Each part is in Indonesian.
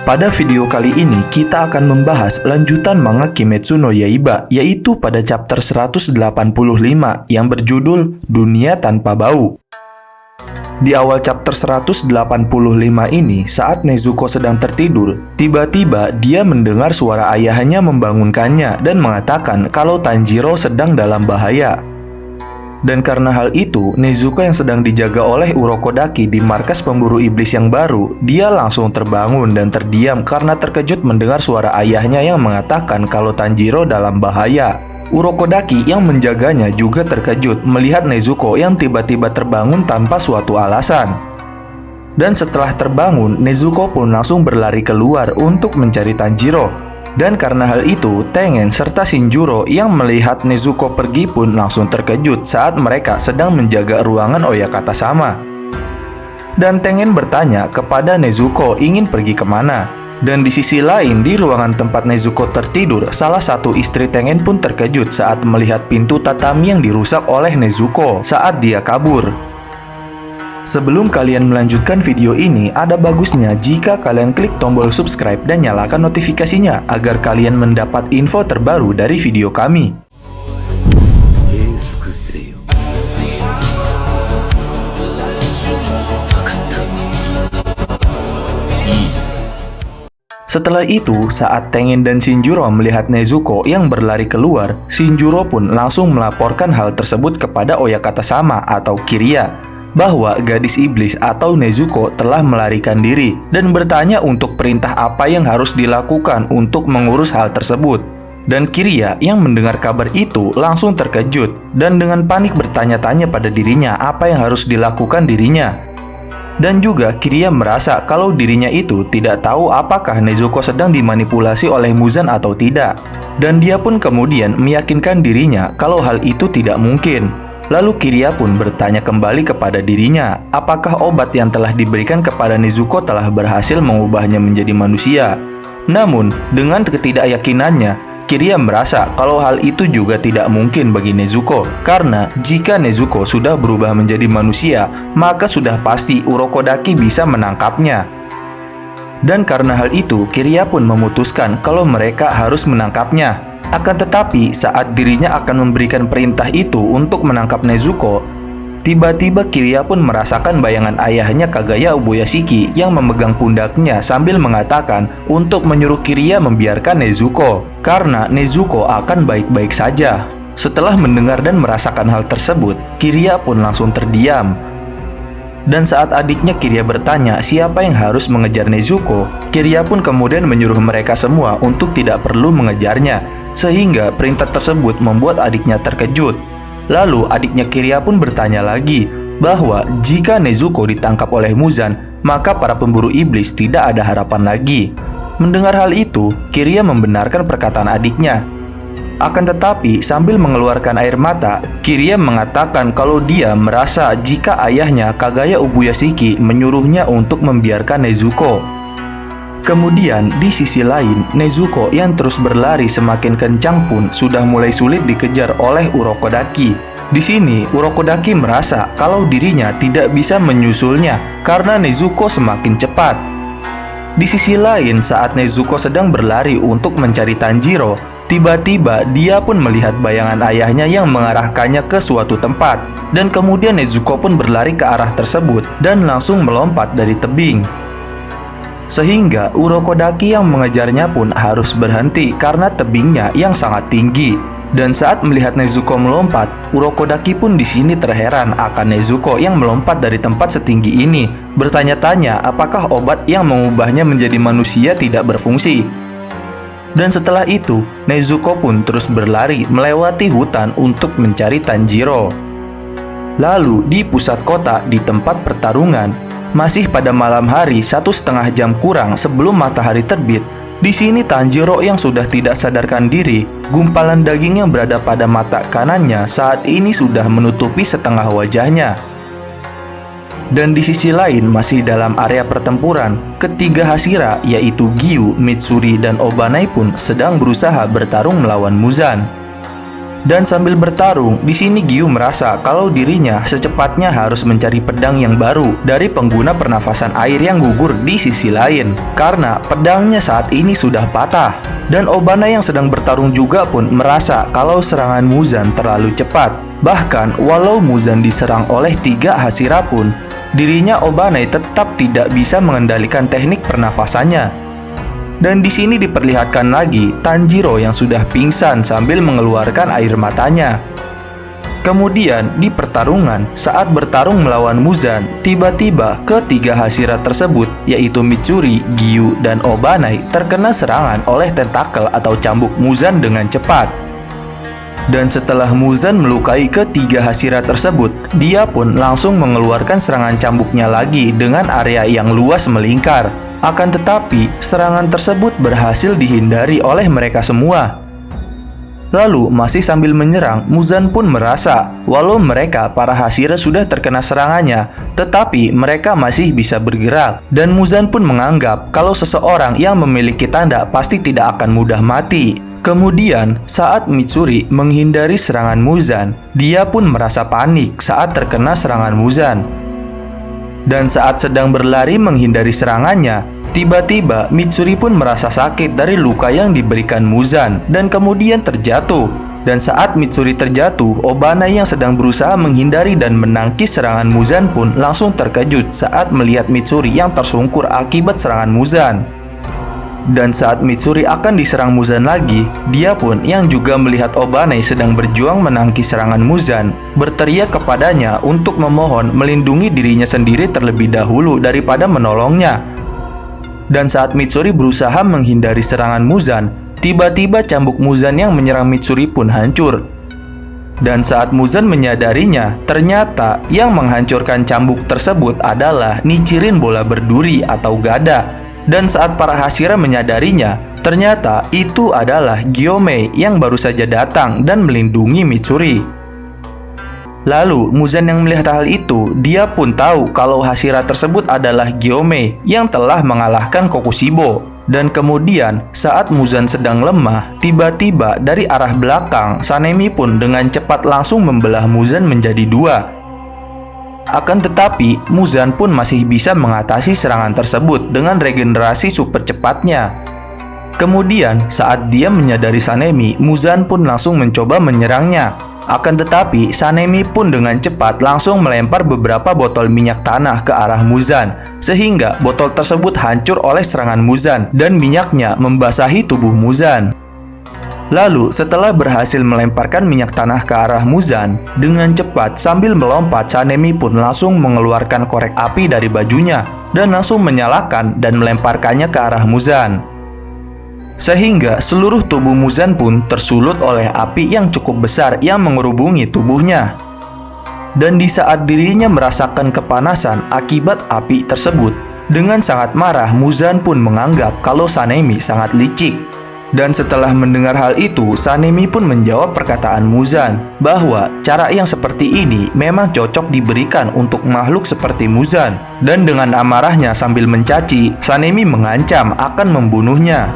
Pada video kali ini kita akan membahas lanjutan manga Kimetsu no Yaiba, yaitu pada chapter 185 yang berjudul Dunia Tanpa Bau. Di awal chapter 185 ini, saat Nezuko sedang tertidur, tiba-tiba dia mendengar suara ayahnya membangunkannya dan mengatakan kalau Tanjiro sedang dalam bahaya. Dan karena hal itu, Nezuko yang sedang dijaga oleh Urokodaki di markas pemburu iblis yang baru, dia langsung terbangun dan terdiam karena terkejut mendengar suara ayahnya yang mengatakan kalau Tanjiro dalam bahaya. Urokodaki yang menjaganya juga terkejut melihat Nezuko yang tiba-tiba terbangun tanpa suatu alasan. Dan setelah terbangun, Nezuko pun langsung berlari keluar untuk mencari Tanjiro. Dan karena hal itu, Tengen serta Shinjuro yang melihat Nezuko pergi pun langsung terkejut saat mereka sedang menjaga ruangan Oyakata sama. Dan Tengen bertanya kepada Nezuko ingin pergi kemana. Dan di sisi lain, di ruangan tempat Nezuko tertidur, salah satu istri Tengen pun terkejut saat melihat pintu tatami yang dirusak oleh Nezuko saat dia kabur. Sebelum kalian melanjutkan video ini, ada bagusnya jika kalian klik tombol subscribe dan nyalakan notifikasinya agar kalian mendapat info terbaru dari video kami. Setelah itu, saat Tengen dan Shinjuro melihat Nezuko yang berlari keluar, Shinjuro pun langsung melaporkan hal tersebut kepada Oyakata sama atau Kiriya, bahwa gadis iblis atau Nezuko telah melarikan diri dan bertanya untuk perintah apa yang harus dilakukan untuk mengurus hal tersebut. Dan Kiriya yang mendengar kabar itu langsung terkejut dan dengan panik bertanya-tanya pada dirinya apa yang harus dilakukan dirinya. Dan juga Kiriya merasa kalau dirinya itu tidak tahu apakah Nezuko sedang dimanipulasi oleh Muzan atau tidak. Dan dia pun kemudian meyakinkan dirinya kalau hal itu tidak mungkin. Lalu Kiriya pun bertanya kembali kepada dirinya, apakah obat yang telah diberikan kepada Nezuko telah berhasil mengubahnya menjadi manusia. Namun, dengan ketidakyakinannya, Kiriya merasa kalau hal itu juga tidak mungkin bagi Nezuko. Karena jika Nezuko sudah berubah menjadi manusia, maka sudah pasti Urokodaki bisa menangkapnya. Dan karena hal itu, Kiriya pun memutuskan kalau mereka harus menangkapnya. Akan tetapi, saat dirinya akan memberikan perintah itu untuk menangkap Nezuko, tiba-tiba Kiriya pun merasakan bayangan ayahnya Kagaya Ubuyashiki yang memegang pundaknya sambil mengatakan untuk menyuruh Kiriya membiarkan Nezuko, karena Nezuko akan baik-baik saja. Setelah mendengar dan merasakan hal tersebut, Kiriya pun langsung terdiam. Dan saat adiknya Kiriya bertanya siapa yang harus mengejar Nezuko, Kiriya pun kemudian menyuruh mereka semua untuk tidak perlu mengejarnya, sehingga perintah tersebut membuat adiknya terkejut. Lalu adiknya Kiriya pun bertanya lagi bahwa jika Nezuko ditangkap oleh Muzan, maka para pemburu iblis tidak ada harapan lagi. Mendengar hal itu, Kiriya membenarkan perkataan adiknya. Akan tetapi, sambil mengeluarkan air mata, Kiriya mengatakan kalau dia merasa jika ayahnya Kagaya Ubuyashiki menyuruhnya untuk membiarkan Nezuko. Kemudian, di sisi lain, Nezuko yang terus berlari semakin kencang pun sudah mulai sulit dikejar oleh Urokodaki. Di sini, Urokodaki merasa kalau dirinya tidak bisa menyusulnya karena Nezuko semakin cepat. Di sisi lain, saat Nezuko sedang berlari untuk mencari Tanjiro, tiba-tiba dia pun melihat bayangan ayahnya yang mengarahkannya ke suatu tempat. Dan kemudian Nezuko pun berlari ke arah tersebut dan langsung melompat dari tebing. Sehingga Urokodaki yang mengejarnya pun harus berhenti karena tebingnya yang sangat tinggi. Dan saat melihat Nezuko melompat, Urokodaki pun di sini terheran akan Nezuko yang melompat dari tempat setinggi ini, bertanya-tanya apakah obat yang mengubahnya menjadi manusia tidak berfungsi. Dan setelah itu, Nezuko pun terus berlari melewati hutan untuk mencari Tanjiro. Lalu di pusat kota di tempat pertarungan, masih pada malam hari 1,5 jam kurang sebelum matahari terbit, di sini Tanjiro yang sudah tidak sadarkan diri, gumpalan daging yang berada pada mata kanannya saat ini sudah menutupi setengah wajahnya. Dan di sisi lain, masih dalam area pertempuran, ketiga Hashira yaitu Giyu, Mitsuri, dan Obanai pun sedang berusaha bertarung melawan Muzan. Dan sambil bertarung, di sini Giyu merasa kalau dirinya secepatnya harus mencari pedang yang baru dari pengguna pernafasan air yang gugur di sisi lain, karena pedangnya saat ini sudah patah. Dan Obana yang sedang bertarung juga pun merasa kalau serangan Muzan terlalu cepat. Bahkan walau Muzan diserang oleh 3 Hashira pun, dirinya Obanai tetap tidak bisa mengendalikan teknik pernafasannya. Dan di sini diperlihatkan lagi Tanjiro yang sudah pingsan sambil mengeluarkan air matanya. Kemudian di pertarungan, saat bertarung melawan Muzan, tiba-tiba ketiga Hashira tersebut, yaitu Mitsuri, Giyu, dan Obanai, terkena serangan oleh tentakel atau cambuk Muzan dengan cepat. Dan setelah Muzan melukai ketiga Hashira tersebut, dia pun langsung mengeluarkan serangan cambuknya lagi dengan area yang luas melingkar. Akan tetapi, serangan tersebut berhasil dihindari oleh mereka semua. Lalu, masih sambil menyerang, Muzan pun merasa walau mereka para Hashira sudah terkena serangannya, tetapi mereka masih bisa bergerak. Dan Muzan pun menganggap kalau seseorang yang memiliki tanda pasti tidak akan mudah mati. Kemudian, saat Mitsuri menghindari serangan Muzan, dia pun merasa panik saat terkena serangan Muzan. Dan saat sedang berlari menghindari serangannya, tiba-tiba Mitsuri pun merasa sakit dari luka yang diberikan Muzan dan kemudian terjatuh. Dan saat Mitsuri terjatuh, Obanai yang sedang berusaha menghindari dan menangkis serangan Muzan pun langsung terkejut saat melihat Mitsuri yang tersungkur akibat serangan Muzan. Dan saat Mitsuri akan diserang Muzan lagi, dia pun yang juga melihat Obanai sedang berjuang menangkis serangan Muzan, berteriak kepadanya untuk memohon melindungi dirinya sendiri terlebih dahulu daripada menolongnya. Dan saat Mitsuri berusaha menghindari serangan Muzan, tiba-tiba cambuk Muzan yang menyerang Mitsuri pun hancur. Dan saat Muzan menyadarinya, ternyata yang menghancurkan cambuk tersebut adalah Nichirin bola berduri atau Gada. Dan saat para Hashira menyadarinya, ternyata itu adalah Gyomei yang baru saja datang dan melindungi Mitsuri. Lalu, Muzan yang melihat hal itu, dia pun tahu kalau Hashira tersebut adalah Gyomei yang telah mengalahkan Kokushibo. Dan kemudian, saat Muzan sedang lemah, tiba-tiba dari arah belakang, Sanemi pun dengan cepat langsung membelah Muzan menjadi 2. Akan tetapi, Muzan pun masih bisa mengatasi serangan tersebut dengan regenerasi super cepatnya. Kemudian, saat dia menyadari Sanemi, Muzan pun langsung mencoba menyerangnya. Akan tetapi, Sanemi pun dengan cepat langsung melempar beberapa botol minyak tanah ke arah Muzan, sehingga botol tersebut hancur oleh serangan Muzan dan minyaknya membasahi tubuh Muzan. Lalu, setelah berhasil melemparkan minyak tanah ke arah Muzan, dengan cepat sambil melompat, Sanemi pun langsung mengeluarkan korek api dari bajunya dan langsung menyalakan dan melemparkannya ke arah Muzan. Sehingga seluruh tubuh Muzan pun tersulut oleh api yang cukup besar yang mengerubungi tubuhnya. Dan di saat dirinya merasakan kepanasan akibat api tersebut, dengan sangat marah, Muzan pun menganggap kalau Sanemi sangat licik. Dan setelah mendengar hal itu, Sanemi pun menjawab perkataan Muzan bahwa cara yang seperti ini memang cocok diberikan untuk makhluk seperti Muzan. Dan dengan amarahnya sambil mencaci, Sanemi mengancam akan membunuhnya.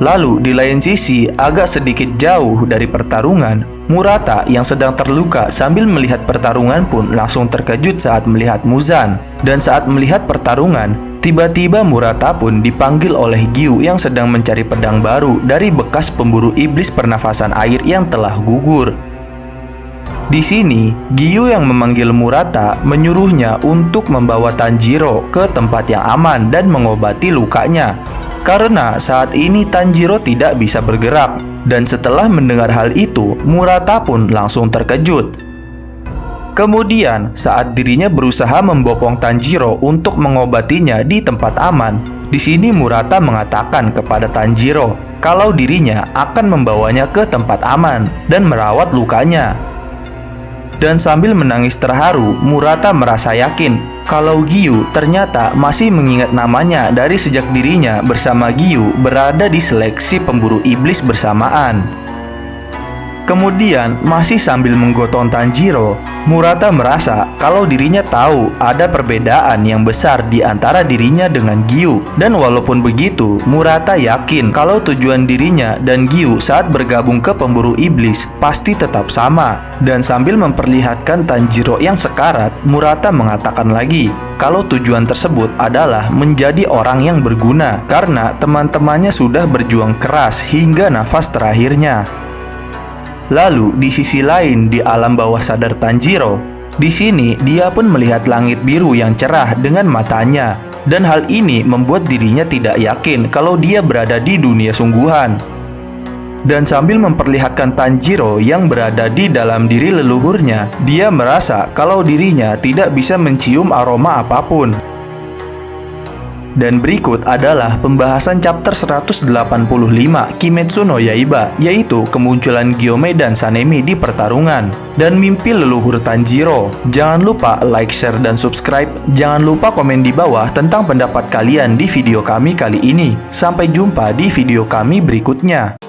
Lalu di lain sisi, agak sedikit jauh dari pertarungan, Murata yang sedang terluka sambil melihat pertarungan pun langsung terkejut saat melihat Muzan. Dan saat melihat pertarungan, tiba-tiba Murata pun dipanggil oleh Giyu yang sedang mencari pedang baru dari bekas pemburu iblis pernafasan air yang telah gugur. Di sini, Giyu yang memanggil Murata menyuruhnya untuk membawa Tanjiro ke tempat yang aman dan mengobati lukanya. Karena saat ini Tanjiro tidak bisa bergerak. Dan setelah mendengar hal itu, Murata pun langsung terkejut. Kemudian, saat dirinya berusaha membopong Tanjiro untuk mengobatinya di tempat aman, di sini Murata mengatakan kepada Tanjiro kalau dirinya akan membawanya ke tempat aman dan merawat lukanya. Dan sambil menangis terharu, Murata merasa yakin kalau Giyu ternyata masih mengingat namanya dari sejak dirinya bersama Giyu berada di seleksi pemburu iblis bersamaan. Kemudian, masih sambil menggotong Tanjiro, Murata merasa kalau dirinya tahu ada perbedaan yang besar di antara dirinya dengan Gyu. Dan walaupun begitu, Murata yakin kalau tujuan dirinya dan Gyu saat bergabung ke pemburu iblis pasti tetap sama. Dan sambil memperlihatkan Tanjiro yang sekarat, Murata mengatakan lagi kalau tujuan tersebut adalah menjadi orang yang berguna karena teman-temannya sudah berjuang keras hingga nafas terakhirnya. Lalu di sisi lain di alam bawah sadar Tanjiro, di sini dia pun melihat langit biru yang cerah dengan matanya, dan hal ini membuat dirinya tidak yakin kalau dia berada di dunia sungguhan. Dan sambil memperlihatkan Tanjiro yang berada di dalam diri leluhurnya, dia merasa kalau dirinya tidak bisa mencium aroma apapun. Dan berikut adalah pembahasan chapter 185 Kimetsu no Yaiba, yaitu kemunculan Gyome dan Sanemi di pertarungan dan mimpi leluhur Tanjiro. Jangan lupa like, share, dan subscribe. Jangan lupa komen di bawah tentang pendapat kalian di video kami kali ini. Sampai jumpa di video kami berikutnya.